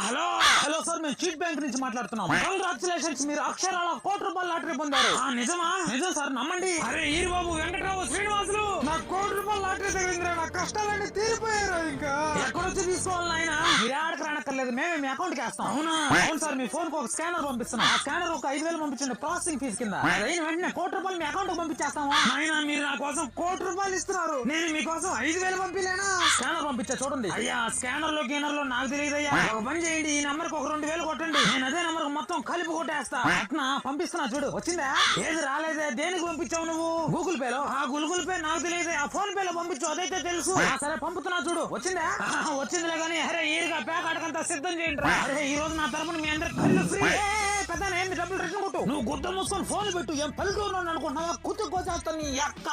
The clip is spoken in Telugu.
హలో హలో సార్, మేము స్టేట్ బ్యాంక్ నుంచి మాట్లాడుతున్నాం. కంగ్రాచులేషన్స్, మీరు అక్షరాల ₹1,00,00,000 లాటరీ పొందారు. నిజమా? నిజం సార్, నమ్మండి. అరే ఈరుబాబు, వెంకటరావు, శ్రీనివాసులు, నా ₹1,00,00,000 లాటరీ తగిలిందిరా. నా కష్టాలన్నీ తీరిపోయారు. ఇంకా ఎక్కడొచ్చి తీసుకోవాలి నాయన? మీరు ఆడకు రానక్కర్లేదు, మేమే మీ అకౌంట్ కి వేస్తాం. అవునా? అవును సార్, మీ ఫోన్ కు ఒక స్కానర్ పంపిస్తున్నాం. ఆ స్కానర్ ఒక 5,000 పంపించండి ప్రాసెసింగ్ ఫీజు కింద. అదైన వెంటనే ₹1,00,00,000 మీ అకౌంట్ కు పంపించేస్తాము. నాయన, మీరు నా కోసం ₹1,00,00,000 ఇస్తున్నారు, నేను మీకోసం 5,000 పంపిలేనా? స్కానర్ పంపించా చూడండి. అయ్యా, స్కానర్ లో గేనర్ లో నాకు తెలియదయ్యా. ఒక పని చేయండి, ఈ నంబర్ కు ఒక 2,000 కొట్టండి, నేను అదే నంబర్ మొత్తం కలిపి కొట్టేస్తా. అట్నా పంపిస్తున్నా చూడు. వచ్చిందా? ఏది రాలేదే? దేనికి పంపించావు నువ్వు? గూగుల్ పేలో? ఆ గూగుల్ పే నాకు తెలియదు, ఆ ఫోన్ పేలో పంపించు, అదైతే తెలుసు. సరే పంపుతున్నా చూడు. వచ్చిందా? వచ్చిందిలే కానీ అరే ఈరుగా ప్యాక్ అడకంతా సిద్ధం చేయండి. అరే ఈ రోజు నా తరపున మీ అందరికి కళ్ళు ఫ్రీ. పెద్ద ఏంది డబ్బులు రిటర్న్ కొట్టు. నువ్వు గుద్ద మూసుకొని ఫోన్ పెట్టు. ఏం పల్లెటూరు అనుకుంటున్నావా? కుతుక్కోచేస్తాను నీ అక్క.